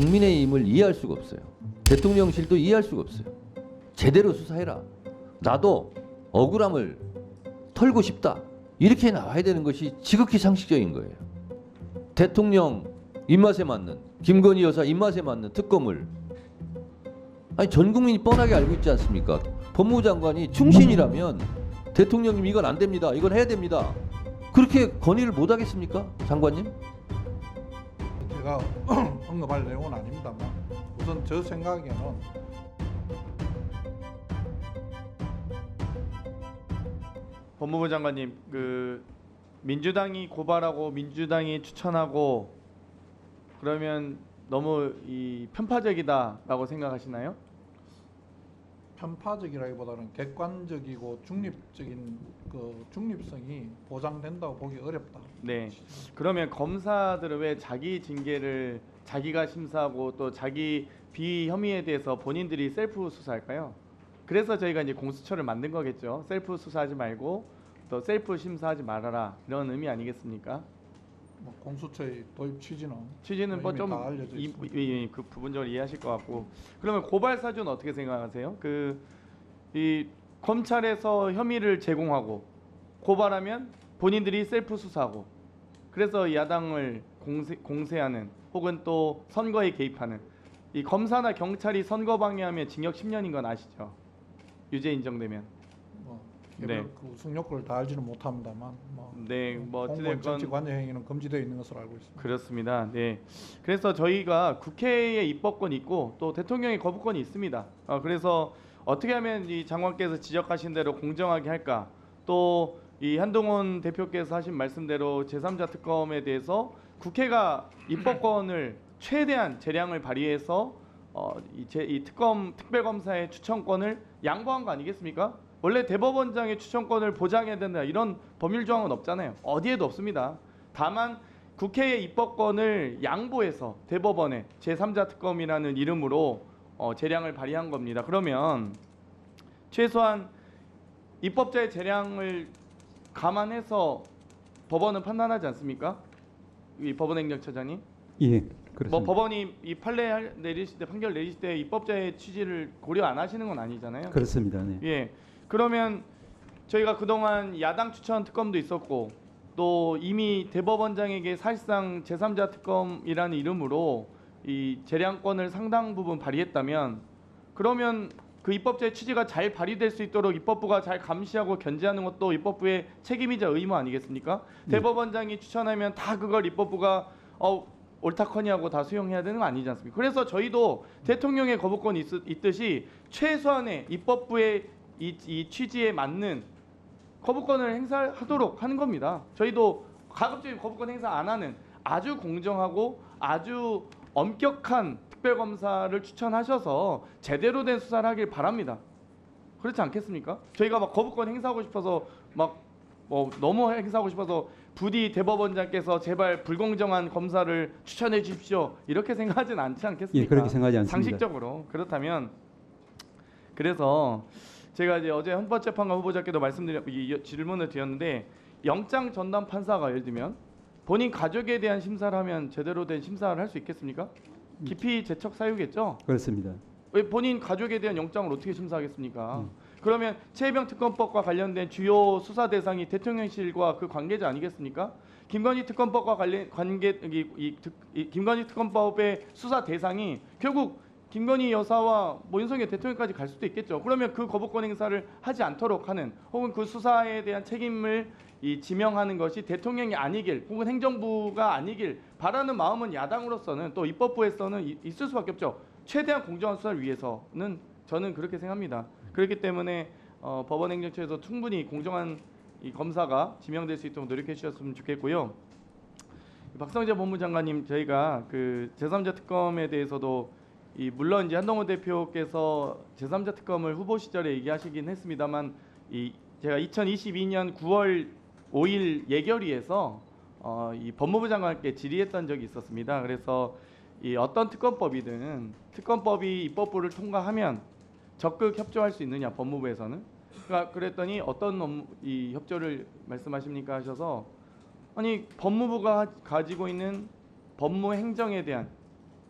국민의힘을 이해할 수가 없어요. 대통령실도 이해할 수가 없어요. 제대로 수사해라. 나도 억울함을 털고 싶다. 이렇게 나와야 되는 것이 지극히 상식적인 거예요. 대통령 입맛에 맞는, 김건희 여사 입맛에 맞는 특검을, 아니 전 국민이 뻔하게 알고 있지 않습니까? 법무부 장관이 충신이라면 대통령님 이건 안 됩니다. 이건 해야 됩니다. 그렇게 건의를 못 하겠습니까? 장관님? 제가 언급할 내용은 아닙니다만 우선 저 생각에는 법무부 장관님, 민주당이 고발하고 민주당이 추천하고 그러면 너무 편파적이다라고 생각하시나요? 편파적이라기보다는 객관적이고 중립적인 그 중립성이 보장된다고 보기 어렵다. 네. 그러면 검사들은 왜 자기 징계를 자기가 심사하고 또 자기 비혐의에 대해서 본인들이 셀프 수사할까요? 그래서 저희가 이제 공수처를 만든 거겠죠. 셀프 수사하지 말고 또 셀프 심사하지 말아라, 이런 의미 아니겠습니까? 뭐 공수처의 도입 취지는 뭐 이미 좀 다 알려져 있습니다. 그 부분적으로 이해하실 것 같고, 그러면 고발 사주는 어떻게 생각하세요? 이 검찰에서 혐의를 제공하고 고발하면 본인들이 셀프 수사하고, 그래서 야당을 공세하는 혹은 또 선거에 개입하는, 이 검사나 경찰이 선거 방해하면 징역 10년인 건 아시죠? 유죄 인정되면. 뭐 네. 그 승용권을 다 알지는 못합니다만 네, 뭐 공무원 어찌됐건 정치 관여 행위는 금지되어 있는 것으로 알고 있습니다. 그렇습니다. 네. 그래서 저희가 국회에 입법권이 있고 또 대통령의 거부권이 있습니다. 그래서 어떻게 하면 이 장관께서 지적하신 대로 공정하게 할까? 또 이 한동훈 대표께서 하신 말씀대로 제3자 특검에 대해서 국회가 입법권을 최대한 재량을 발휘해서 이 특검 특별검사의 추천권을 양보한 거 아니겠습니까? 원래 대법원장의 추천권을 보장해야 된다, 이런 법률 조항은 없잖아요. 어디에도 없습니다. 다만 국회의 입법권을 양보해서 대법원에 제3자 특검이라는 이름으로 재량을 발휘한 겁니다. 그러면 최소한 입법자의 재량을 감안해서 법원은 판단하지 않습니까? 이 법원행정처장님? 예, 그렇습니다. 뭐 법원이 이 판례 내리실 때, 판결 내리실 때 입법자의 취지를 고려 안 하시는 건 아니잖아요. 그렇습니다. 네. 예. 그러면 저희가 그동안 야당 추천 특검도 있었고 또 이미 대법원장에게 사실상 제3자 특검이라는 이름으로 이 재량권을 상당 부분 발휘했다면, 그러면 그 입법자의 취지가 잘 발휘될 수 있도록 입법부가 잘 감시하고 견제하는 것도 입법부의 책임이자 의무 아니겠습니까? 네. 대법원장이 추천하면 다 그걸 입법부가 옳다커니 하고 다 수용해야 되는 거 아니지 않습니까? 그래서 저희도 대통령의 거부권이 있듯이 최소한의 입법부의 이 취지에 맞는 거부권을 행사하도록 하는 겁니다. 저희도 가급적인 거부권 행사 안 하는 아주 공정하고 아주 엄격한 특별검사를 추천하셔서 제대로 된 수사를 하길 바랍니다. 그렇지 않겠습니까? 저희가 막 거부권 행사하고 싶어서 너무 행사하고 싶어서 부디 대법원장께서 제발 불공정한 검사를 추천해 주십시오, 이렇게 생각하진 않지 않겠습니까? 예, 그렇게 생각하지 않습니다. 상식적으로. 그렇다면, 그래서 제가 이제 어제 헌법재판관 후보자께도 질문을 드렸는데, 영장 전담 판사가 예를 들면 본인 가족에 대한 심사를 하면 제대로 된 심사를 할 수 있겠습니까? 기피 제척 사유겠죠? 그렇습니다. 왜 본인 가족에 대한 영장을 어떻게 심사하겠습니까? 그러면 최혜병 특검법과 관련된 주요 수사 대상이 대통령실과 그 관계자 아니겠습니까? 김건희 특검법과 김건희 특검법의 수사 대상이 결국 김건희 여사와 윤석열 대통령까지 갈 수도 있겠죠. 그러면 그 거부권 행사를 하지 않도록 하는, 혹은 그 수사에 대한 책임을 지명하는 것이 대통령이 아니길 혹은 행정부가 아니길 바라는 마음은 야당으로서는 또 입법부에서는 있을 수밖에 없죠. 최대한 공정한 수사를 위해서는 저는 그렇게 생각합니다. 그렇기 때문에 법원행정처에서 충분히 공정한 이 검사가 지명될 수 있도록 노력해 주셨으면 좋겠고요. 박성재 법무장관님, 저희가 그 제3자 특검에 대해서도 물론 이제 한동훈 대표께서 제3자 특검을 후보 시절에 얘기하시긴 했습니다만, 제가 2022년 9월 5일 예결위에서 이 법무부 장관께 질의했던 적이 있었습니다. 그래서 어떤 특검법이든 특검법이 입법부를 통과하면 적극 협조할 수 있느냐, 법무부에서는. 그랬더니 어떤 이 협조를 말씀하십니까 하셔서, 아니 법무부가 가지고 있는 법무 행정에 대한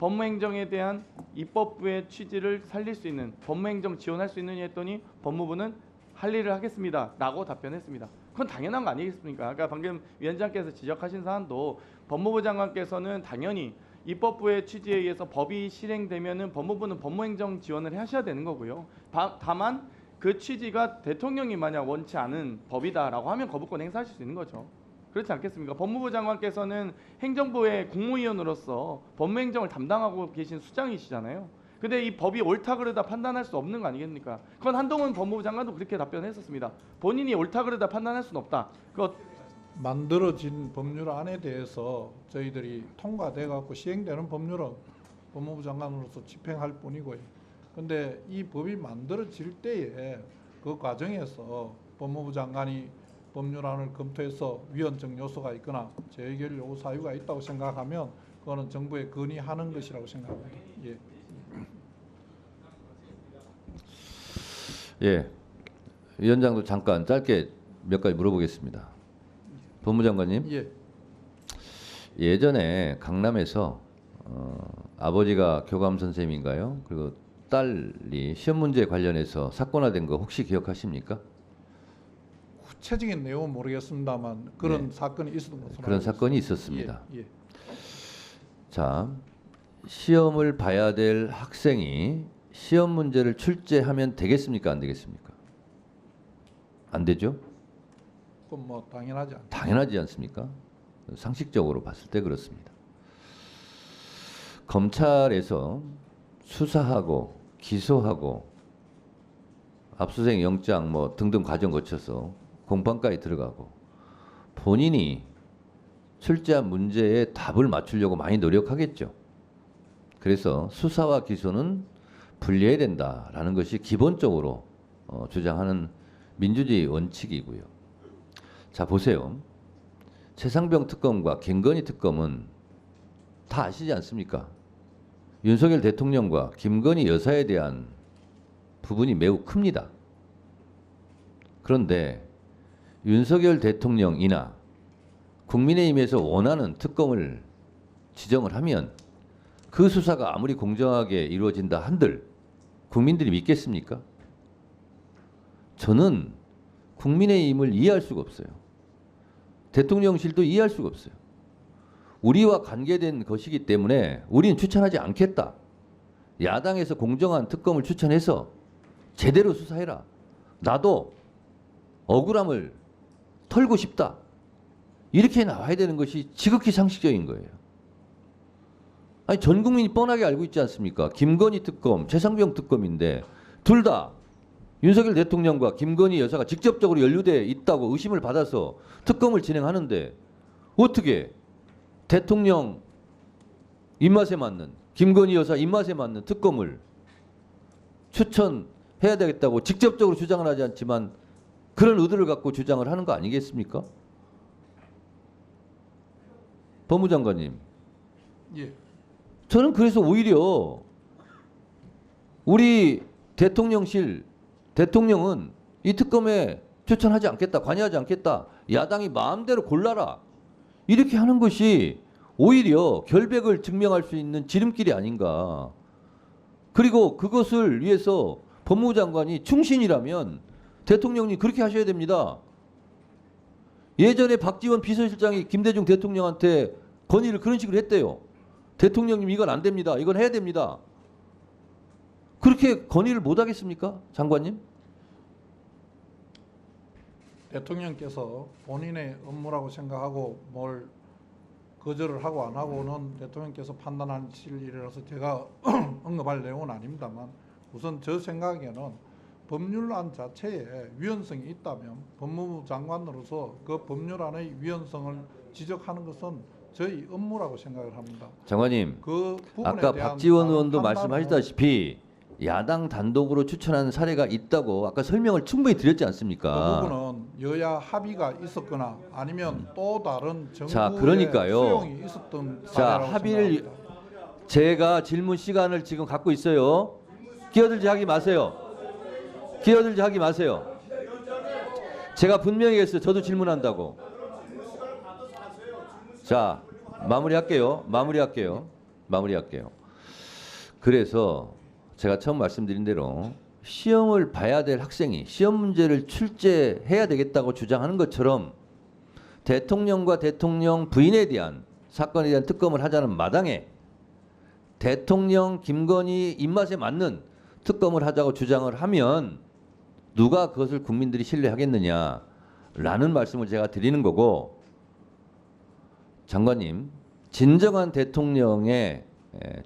법무행정에 대한 입법부의 취지를 살릴 수 있는 법무행정 지원할 수 있느냐 했더니 법무부는 할 일을 하겠습니다라고 답변했습니다. 그건 당연한 거 아니겠습니까? 아까 방금 위원장께서 지적하신 사안도 법무부 장관께서는 당연히 입법부의 취지에 의해서 법이 실행되면은 법무부는 법무행정 지원을 하셔야 되는 거고요. 다만 그 취지가 대통령이 만약 원치 않은 법이다라고 하면 거부권 행사하실 수 있는 거죠. 그렇지 않겠습니까? 법무부 장관께서는 행정부의 국무위원으로서 법무행정을 담당하고 계신 수장이시잖아요. 근데 이 법이 옳다 그르다 판단할 수 없는 거 아니겠습니까? 그건 한동훈 법무부 장관도 그렇게 답변했었습니다. 본인이 옳다 그르다 판단할 수는 없다. 그거 만들어진 법률안에 대해서 저희들이 통과돼 갖고 시행되는 법률은 법무부 장관으로서 집행할 뿐이고요. 근데 이 법이 만들어질 때에 그 과정에서 법무부 장관이 법률안을 검토해서 위헌적 요소가 있거나 재의결 요구 사유가 있다고 생각하면 그거는 정부에 건의하는 것이라고 생각합니다. 예. 예, 위원장도 잠깐 짧게 몇 가지 물어보겠습니다. 법무장관님, 예. 예전에 강남에서 아버지가 교감 선생님인가요? 그리고 딸이 시험 문제 관련해서 사건화된 거 혹시 기억하십니까? 구체적인 내용은 모르겠습니다만 그런 네. 사건이 있었던 것으로 그런 알고 사건이 있습니다. 있었습니다. 예, 예. 자, 시험을 봐야 될 학생이 시험 문제를 출제하면 되겠습니까? 안 되겠습니까? 안 되죠? 그건 뭐 당연하지 않죠. 당연하지 않습니까? 상식적으로 봤을 때 그렇습니다. 검찰에서 수사하고 기소하고 압수수색 영장 뭐 등등 과정 거쳐서 공판까지 들어가고 본인이 출제한 문제에 답을 맞추려고 많이 노력하겠죠. 그래서 수사와 기소는 분리해야 된다라는 것이 기본적으로 주장하는 민주주의 원칙이고요. 자, 보세요. 최상병 특검과 김건희 특검은 다 아시지 않습니까? 윤석열 대통령과 김건희 여사에 대한 부분이 매우 큽니다. 그런데 윤석열 대통령이나 국민의힘에서 원하는 특검을 지정을 하면 그 수사가 아무리 공정하게 이루어진다 한들 국민들이 믿겠습니까? 저는 국민의힘을 이해할 수가 없어요. 대통령실도 이해할 수가 없어요. 우리와 관계된 것이기 때문에 우리는 추천하지 않겠다. 야당에서 공정한 특검을 추천해서 제대로 수사해라. 나도 억울함을 털고 싶다. 이렇게 나와야 되는 것이 지극히 상식적인 거예요. 아니, 전 국민이 뻔하게 알고 있지 않습니까? 김건희 특검, 최상병 특검인데 둘 다 윤석열 대통령과 김건희 여사가 직접적으로 연루돼 있다고 의심을 받아서 특검을 진행하는데 어떻게 대통령 입맛에 맞는, 김건희 여사 입맛에 맞는 특검을 추천해야 되겠다고 직접적으로 주장을 하지 않지만 그런 의도를 갖고 주장을 하는 거 아니겠습니까? 법무장관님. 예. 저는 그래서 오히려 우리 대통령은 이 특검에 추천하지 않겠다, 관여하지 않겠다, 야당이 마음대로 골라라, 이렇게 하는 것이 오히려 결백을 증명할 수 있는 지름길이 아닌가. 그리고 그것을 위해서 법무부 장관이 충신이라면 대통령이 그렇게 하셔야 됩니다. 예전에 박지원 비서실장이 김대중 대통령한테 건의를 그런 식으로 했대요. 대통령님 이건 안 됩니다. 이건 해야 됩니다. 그렇게 건의를 못 하겠습니까? 장관님? 대통령께서 본인의 업무라고 생각하고 뭘 거절을 하고 안 하고는 대통령께서 판단하실 일이라서 제가 언급할 내용은 아닙니다만 우선 저 생각에는 법률안 자체에 위헌성이 있다면 법무부 장관으로서 그 법률안의 위헌성을 지적하는 것은 저희 업무라고 생각을 합니다. 장관님, 그 부분에 아까 대한 박지원 의원도 판단은 말씀하셨다시피 야당 단독으로 추천한 사례가 있다고 아까 설명을 충분히 드렸지 않습니까? 그 부분은 여야 합의가 있었거나 아니면 또 다른 자, 정부의 그러니까요. 수용이 있었던 자, 사례라고 합의를 생각합니다. 제가 질문 시간을 지금 갖고 있어요. 끼어들지 하지 마세요. 끼어들지 하지 마세요. 제가 분명히 했어요. 저도 질문한다고. 자, 마무리할게요. 그래서 제가 처음 말씀드린 대로 시험을 봐야 될 학생이 시험 문제를 출제해야 되겠다고 주장하는 것처럼 대통령과 대통령 부인에 대한 사건에 대한 특검을 하자는 마당에 대통령 김건희 입맛에 맞는 특검을 하자고 주장을 하면 누가 그것을 국민들이 신뢰하겠느냐라는 말씀을 제가 드리는 거고, 장관님, 진정한 대통령의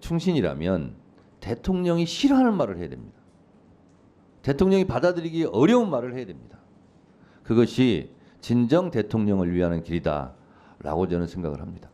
충신이라면 대통령이 싫어하는 말을 해야 됩니다. 대통령이 받아들이기 어려운 말을 해야 됩니다. 그것이 진정 대통령을 위하는 길이다라고 저는 생각을 합니다.